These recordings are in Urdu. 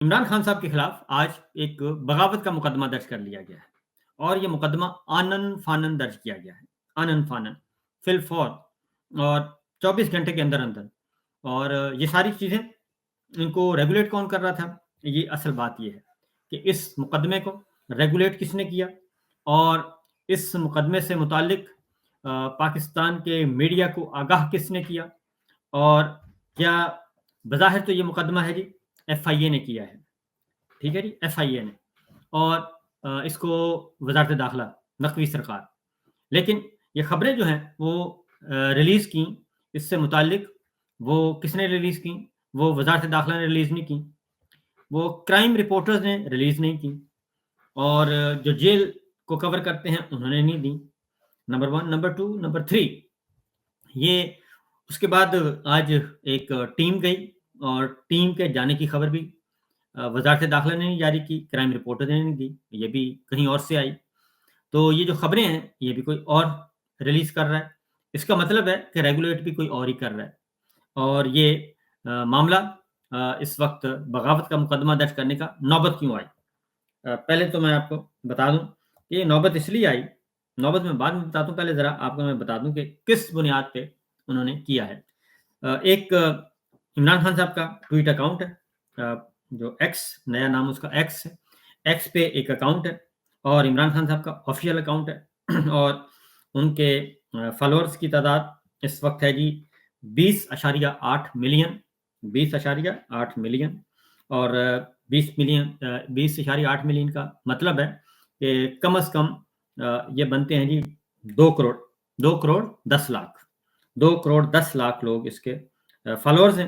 عمران خان صاحب کے خلاف آج ایک بغاوت کا مقدمہ درج کر لیا گیا ہے اور یہ مقدمہ آنن فانن درج کیا گیا ہے۔ آنن فانن فی الفور اور 24 گھنٹے کے اندر اندر۔ اور یہ ساری چیزیں ان کو ریگولیٹ کون کر رہا تھا؟ یہ اصل بات یہ ہے کہ اس مقدمے کو ریگولیٹ کس نے کیا اور اس مقدمے سے متعلق پاکستان کے میڈیا کو آگاہ کس نے کیا، اور کیا بظاہر تو یہ مقدمہ ہے جی ایف آئی اے نے کیا ہے، ٹھیک ہے جی، ایف آئی اے نے، اور اس کو وزارت داخلہ نقوی سرکار، لیکن یہ خبریں جو ہیں وہ ریلیز کی اس سے متعلق، وہ کس نے ریلیز کی؟ وہ وزارت داخلہ نے ریلیز نہیں کی، وہ کرائم رپورٹرز نے ریلیز نہیں کی، اور جو جیل کو کور کرتے ہیں انہوں نے نہیں دی۔ نمبر 1، نمبر 2، نمبر 3، یہ اس کے بعد آج ایک ٹیم گئی اور ٹیم کے جانے کی خبر بھی وزارت داخلہ نے نہیں جاری کی، کرائم رپورٹر نے نہیں دی، یہ بھی کہیں اور سے آئی۔ تو یہ جو خبریں ہیں یہ بھی کوئی اور ریلیز کر رہا ہے، اس کا مطلب ہے کہ ریگولیٹ بھی کوئی اور ہی کر رہا ہے۔ اور یہ معاملہ اس وقت بغاوت کا مقدمہ درج کرنے کا نوبت کیوں آئی؟ پہلے تو میں آپ کو بتا دوں کہ یہ نوبت اس لیے آئی، نوبت میں بعد میں بتاتا ہوں، پہلے ذرا آپ کو میں بتا دوں کہ کس بنیاد پہ انہوں نے کیا ہے۔ ایک عمران خان صاحب کا ٹویٹ اکاؤنٹ ہے، جو ایکس، نیا نام اس کا ایکس ہے، ایکس پہ ایک اکاؤنٹ ہے اور عمران خان صاحب کا آفیشیل اکاؤنٹ ہے، اور ان کے فالوورز کی تعداد اس وقت ہے جی 20.8 ملین، 20.8 ملین، اور 20.8 ملین کا مطلب ہے کہ کم از کم یہ بنتے ہیں جی 2 کروڑ، 2 کروڑ 10 لاکھ، 2 کروڑ 10 لاکھ لوگ اس کے فالوورز ہیں۔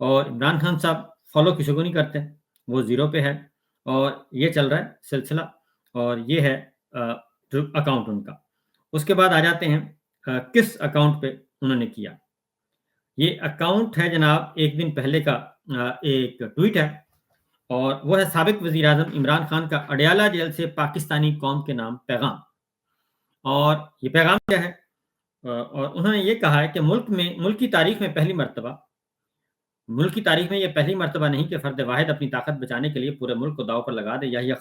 اور عمران خان صاحب فالو کسی کو نہیں کرتے، وہ زیرو پہ ہے، اور یہ چل رہا ہے سلسلہ، اور یہ ہے اکاؤنٹ ان کا۔ اس کے بعد آ جاتے ہیں کس اکاؤنٹ پہ انہوں نے کیا۔ یہ اکاؤنٹ ہے جناب ایک دن پہلے کا ایک ٹویٹ ہے، اور وہ ہے سابق وزیر اعظم عمران خان کا اڈیالہ جیل سے پاکستانی قوم کے نام پیغام۔ اور یہ پیغام کیا ہے؟ اور انہوں نے یہ کہا ہے کہ ملک کی تاریخ میں پہلی مرتبہ، ملک کی تاریخ میں یہ پہلی مرتبہ نہیں کہ فرد واحد اپنی طاقت بچانے کے لیے پورے ملک کو داؤ پر لگا دے۔ یحییٰ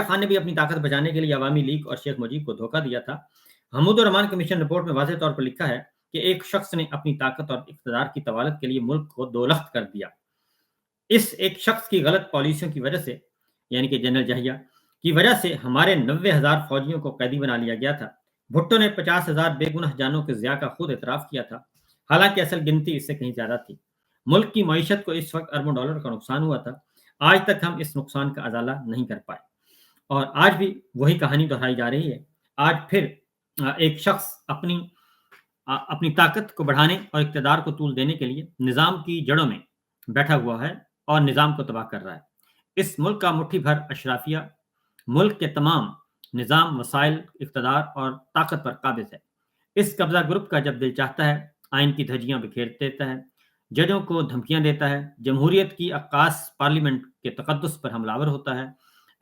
خان نے بھی اپنی طاقت بچانے کے لیے عوامی لیگ اور شیخ مجیب کو دھوکہ دیا تھا۔ حمود الرحمان کمیشن رپورٹ میں واضح طور پر لکھا ہے کہ ایک شخص نے اپنی طاقت اور اقتدار کی طوالت کے لیے ملک کو دولخت کر دیا۔ اس ایک شخص کی غلط پالیسیوں کی وجہ سے، یعنی کہ جنرل یحییٰ کی وجہ سے ہمارے 90,000 فوجیوں کو قیدی بنا لیا گیا تھا۔ بھٹو نے 50,000 بے گناہ جانوں کے ضیاع کا خود اعتراف کیا تھا، حالانکہ اصل گنتی اس سے کہیں زیادہ تھی۔ ملک کی معیشت کو اس وقت اربوں ڈالر کا نقصان ہوا تھا، آج تک ہم اس نقصان کا ازالہ نہیں کر پائے، اور آج بھی وہی کہانی دہرائی جا رہی ہے۔ آج پھر ایک شخص اپنی طاقت کو بڑھانے اور اقتدار کو طول دینے کے لیے نظام کی جڑوں میں بیٹھا ہوا ہے اور نظام کو تباہ کر رہا ہے۔ اس ملک کا مٹھی بھر اشرافیہ ملک کے تمام نظام، وسائل، اقتدار اور طاقت پر قابض ہے۔ اس قبضہ گروپ کا جب دل چاہتا ہے آئین کی دھجیاں بکھیر دیتا ہے، ججوں کو دھمکیاں دیتا ہے، جمہوریت کی عکاس پارلیمنٹ کے تقدس پر حملہ آور ہوتا ہے،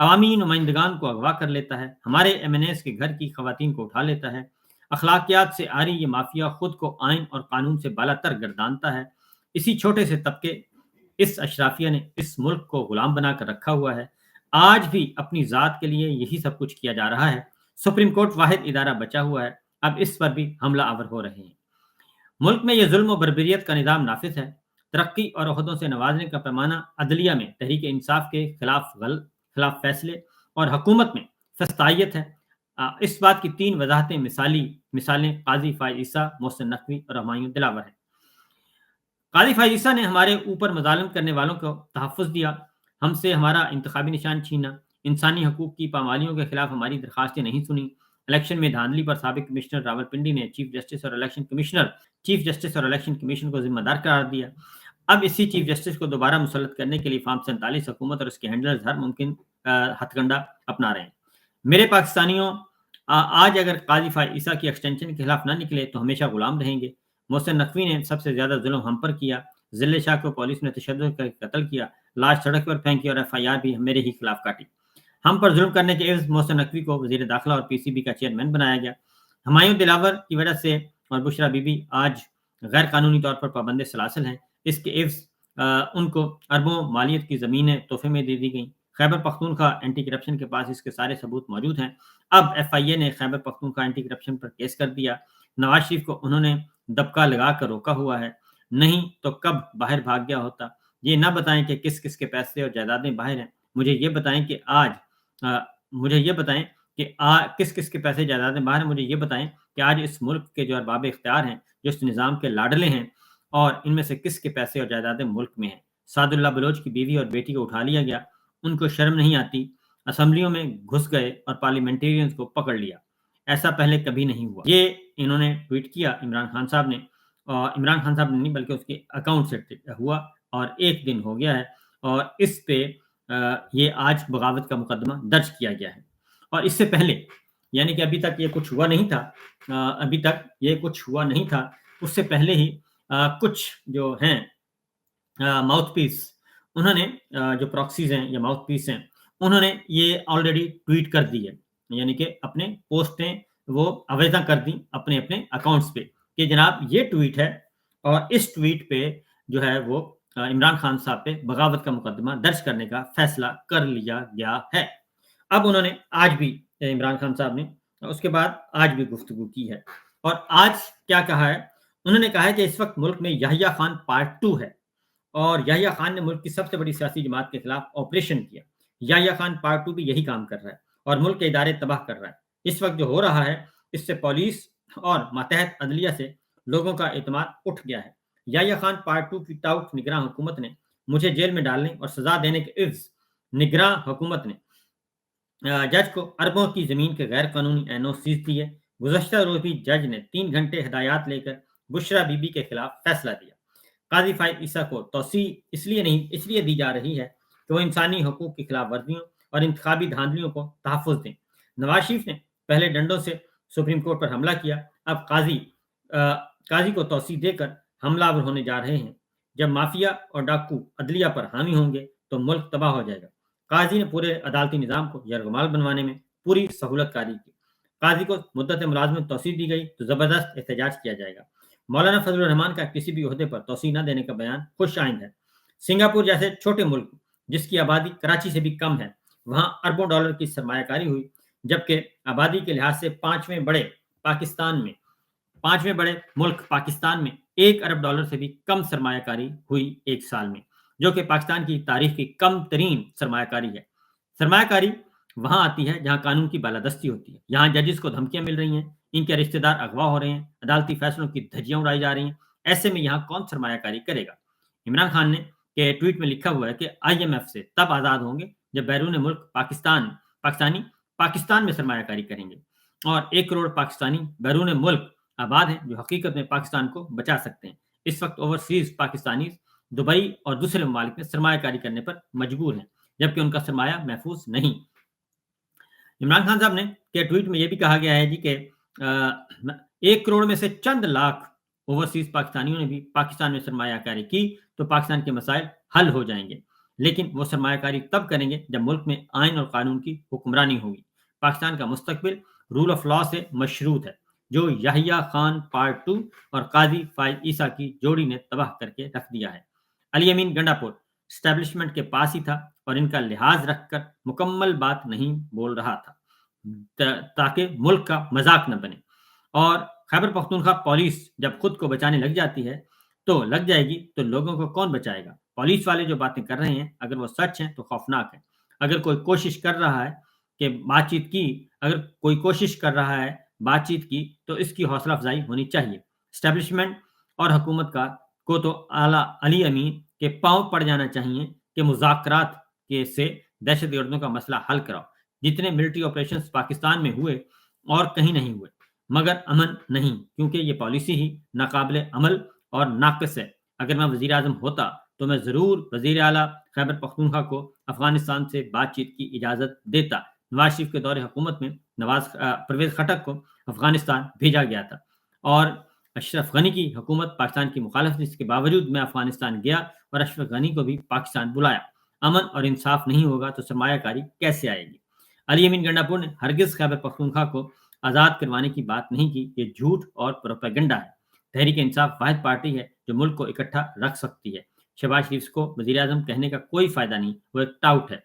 عوامی نمائندگان کو اغوا کر لیتا ہے، ہمارے ایم این ایز کے گھر کی خواتین کو اٹھا لیتا ہے، اخلاقیات سے آری یہ مافیا خود کو آئین اور قانون سے بالا تر گردانتا ہے۔ اسی چھوٹے سے طبقے، اس اشرافیہ نے اس ملک کو غلام بنا کر رکھا ہوا ہے۔ آج بھی اپنی ذات کے لیے یہی سب کچھ کیا جا رہا ہے۔ سپریم کورٹ واحد ادارہ بچا ہوا ہے، اب اس پر بھی حملہ آور ہو رہے ہیں۔ ملک میں یہ ظلم و بربریت کا نظام نافذ ہے۔ ترقی اور عہدوں سے نوازنے کا پیمانہ عدلیہ میں تحریک انصاف کے خلاف فیصلے اور حکومت میں فسطائیت ہے۔ اس بات کی 3 وضاحتیں مثالیں قاضی فائز عیسیٰ، محسن نقوی اور ہمایوں دلاور ہیں۔ قاضی فائز عیسیٰ نے ہمارے اوپر مظالم کرنے والوں کو تحفظ دیا، ہم سے ہمارا انتخابی نشان چھینا، انسانی حقوق کی پامالیوں کے خلاف ہماری درخواستیں نہیں سنی، الیکشن میں دھاندلی پر سابق کمشنر راولپنڈی نے چیف جسٹس اور الیکشن کمیشن کو ذمہ دار قرار دیا۔ اب اسی چیف جسٹس کو دوبارہ مسلط کرنے کے لیے فارم 47 حکومت اور اس کے ہینڈلرز ہر ممکن ہتھ کنڈا اپنا رہے ہیں۔ میرے پاکستانیوں، آج اگر قاضی فائز عیسیٰ کی ایکسٹینشن کے خلاف نہ نکلے تو ہمیشہ غلام رہیں گے۔ محسن نقوی نے سب سے زیادہ ظلم ہم پر کیا، ذلِ شاہ کو پولیس نے تشدد کر قتل کیا، لاش سڑک پر پھینکی اور ایف آئی آر بھی میرے ہی خلاف کاٹی۔ ہم پر ظلم کرنے کے عوض محسن نقوی کو وزیر داخلہ اور پی سی بی کا چیئرمین بنایا گیا۔ ہمایوں دلاور کی وجہ سے اور بشرا بی بی آج غیر قانونی طور پر پابند سلاسل ہیں، اس کے عوض ان کو اربوں مالیت کی زمینیں تحفے میں دے دی گئیں۔ خیبر پختونخوا اینٹی کرپشن کے پاس اس کے سارے ثبوت موجود ہیں۔ اب ایف آئی اے نے خیبر پختونخوا اینٹی کرپشن پر کیس کر دیا۔ نواز شریف کو انہوں نے دبکا لگا کر روکا ہوا ہے، نہیں تو کب باہر بھاگ گیا ہوتا۔ یہ نہ بتائیں کہ کس کس کے پیسے اور جائیدادیں باہر ہیں، مجھے یہ بتائیں کہ کس کس کے پیسے جائیدادیں باہر ہیں، مجھے یہ بتائیں کہ آج اس ملک کے جو ارباب اختیار ہیں، جو اس نظام کے لاڈلے ہیں، اور ان میں سے کس کے پیسے اور جائیدادیں ملک میں ہیں۔ سعد اللہ بلوچ کی بیوی اور بیٹی کو اٹھا لیا گیا، ان کو شرم نہیں آتی، اسمبلیوں میں گھس گئے اور پارلیمنٹیرینز کو پکڑ لیا، ایسا پہلے کبھی نہیں ہوا۔ یہ انہوں نے ٹویٹ کیا عمران خان صاحب نے، اور عمران خان صاحب نے نہیں بلکہ اس کے اکاؤنٹ سے ہوا، اور 1 دن ہو گیا ہے، اور اس پہ یہ آج بغاوت کا مقدمہ درج کیا گیا ہے۔ اور اس سے پہلے یعنی کہ ابھی تک یہ کچھ ہوا نہیں تھا، اس سے پہلے ہی کچھ جو ہیں ماؤتھ پیس، انہوں نے جو پراکسیز ہیں یا ماؤتھ پیس ہیں، انہوں نے یہ آلریڈی ٹویٹ کر دی ہے، یعنی کہ اپنے پوسٹیں وہ آویزاں کر دیں اپنے اکاؤنٹس پہ کہ جناب یہ ٹویٹ ہے، اور اس ٹویٹ پہ جو ہے وہ عمران خان صاحب پہ بغاوت کا مقدمہ درج کرنے کا فیصلہ کر لیا گیا ہے۔ اب انہوں نے آج بھی عمران خان صاحب نے اس کے بعد آج بھی گفتگو کی ہے، اور آج کیا کہا ہے؟ انہوں نے کہا ہے کہ اس وقت ملک میں یحییٰ خان پارٹ 2 ہے، اور یحییٰ خان نے ملک کی سب سے بڑی سیاسی جماعت کے خلاف آپریشن کیا۔ یحییٰ خان پارٹ 2 بھی یہی کام کر رہا ہے اور ملک کے ادارے تباہ کر رہا ہے۔ اس وقت جو ہو رہا ہے اس سے پولیس اور ماتحت عدلیہ سے لوگوں کا اعتماد اٹھ گیا ہے۔ یحییٰ خان پارٹ 2 کی ٹاؤٹ نگراں حکومت نے مجھے جیل میں ڈالنے اور سزا دینے کے عوض نگراں حکومت نے جج کو اربوں کی زمین کے غیر قانونی این او سیز دی ہے۔ گزشتہ روز بھی جج نے 3 گھنٹے ہدایات لے کر بشرا بی بی کے خلاف فیصلہ دیا۔ قاضی فائد عیسیٰ کو توسیع اس لیے دی جا رہی ہے کہ وہ انسانی حقوق کی خلاف ورزیوں اور انتخابی دھاندلیوں کو تحفظ دیں۔ نواز شریف نے پہلے ڈنڈوں سے سپریم کورٹ پر حملہ کیا، اب قاضی کو توسیع دے کر حملہ آور ہونے جا رہے ہیں۔ جب مافیا اور ڈاکو عدلیہ پر حامی ہوں گے تو ملک تباہ ہو جائے گا۔ قاضی نے پورے عدالتی نظام کو یرغمال بنوانے میں پوری سہولت کاری کی۔ قاضی کو مدت ملازمت توسیع دی گئی تو زبردست احتجاج کیا جائے گا۔ مولانا فضل الرحمان کا کسی بھی عہدے پر توسیع نہ دینے کا بیان خوش آئند ہے۔ سنگاپور جیسے چھوٹے ملک جس کی آبادی کراچی سے بھی کم ہے، وہاں اربوں ڈالر کی سرمایہ کاری ہوئی، جبکہ آبادی کے لحاظ سے پانچویں بڑے ملک پاکستان میں 1 ارب ڈالر سے بھی کم سرمایہ کاری ہوئی 1 سال میں، جو کہ پاکستان کی تاریخ کی کم ترین سرمایہ کاری ہے۔ سرمایہ کاری وہاں آتی ہے جہاں قانون کی بالادستی ہوتی ہے۔ یہاں ججز کو دھمکیاں مل رہی ہیں، ان کے رشتہ دار اغوا ہو رہے ہیں، عدالتی فیصلوں کی دھجیاں اڑائی جا رہی ہیں۔ ایسے میں یہاں کون سرمایہ کاری کرے گا؟ عمران خان نے کہ ٹویٹ میں لکھا ہوا ہے کہ آئی ایم ایف سے تب آزاد ہوں گے جب بیرون ملک پاکستان میں سرمایہ کاری کریں گے، اور 1 کروڑ پاکستانی بیرون ملک آباد ہیں جو حقیقت میں پاکستان کو بچا سکتے ہیں۔ اس وقت اوورسیز پاکستانی دبئی اور دوسرے ممالک میں سرمایہ کاری کرنے پر مجبور ہیں، جبکہ ان کا سرمایہ محفوظ نہیں۔ عمران خان صاحب نے کہ ٹویٹ میں یہ بھی کہا گیا ہے جی کہ 1 کروڑ میں سے چند لاکھ اوورسیز پاکستانیوں نے بھی پاکستان میں سرمایہ کاری کی تو پاکستان کے مسائل حل ہو جائیں گے، لیکن وہ سرمایہ کاری تب کریں گے جب ملک میں آئین اور قانون کی حکمرانی ہوگی۔ پاکستان کا مستقبل رول آف لا سے مشروط ہے، جو یحییٰ خان پارٹ 2 اور قاضی فائد عیسیٰ کی جوڑی نے تباہ کر کے رکھ دیا ہے۔ علی امین گنڈا پور اسٹیبلشمنٹ کے پاس ہی تھا اور ان کا لحاظ رکھ کر مکمل بات نہیں بول رہا تھا تاکہ ملک کا مذاق نہ بنے۔ اور خیبر پختونخوا پولیس جب خود کو بچانے لگ جاتی ہے تو لگ جائے گی تو لوگوں کو کون بچائے گا؟ پولیس والے جو باتیں کر رہے ہیں اگر وہ سچ ہیں تو خوفناک ہے۔ اگر کوئی کوشش کر رہا ہے کہ بات چیت کی تو اس کی حوصلہ افزائی ہونی چاہیے۔ اسٹیبلشمنٹ اور حکومت کو تو علی امین کے پاؤں پڑ جانا چاہیے کہ مذاکرات سے دہشت گردوں کا مسئلہ حل کراؤ۔ جتنے ملٹری آپریشنز پاکستان میں ہوئے اور کہیں نہیں ہوئے، مگر امن نہیں، کیونکہ یہ پالیسی ہی ناقابل عمل اور ناقص ہے۔ اگر میں وزیر اعظم ہوتا تو میں ضرور وزیر اعلیٰ خیبر پختونخوا کو افغانستان سے بات چیت کی اجازت دیتا۔ نواز شریف کے دور حکومت میں پرویز خٹک کو افغانستان بھیجا گیا تھا، اور اشرف غنی کی حکومت پاکستان کی مخالفت کے باوجود میں افغانستان گیا اور اشرف غنی کو بھی پاکستان بلایا۔ امن اور انصاف نہیں ہوگا تو سرمایہ کاری کیسے آئے گی؟ علی امین گنڈا پور نے ہرگز خیبر پختونخوا کو آزاد کروانے کی بات نہیں کی، یہ جھوٹ اور پروپیگنڈا ہے۔ تحریک انصاف واحد پارٹی ہے جو ملک کو اکٹھا رکھ سکتی ہے۔ شہباز شریف کو وزیر اعظم کہنے کا کوئی فائدہ نہیں، وہ ایک ٹاؤٹ ہے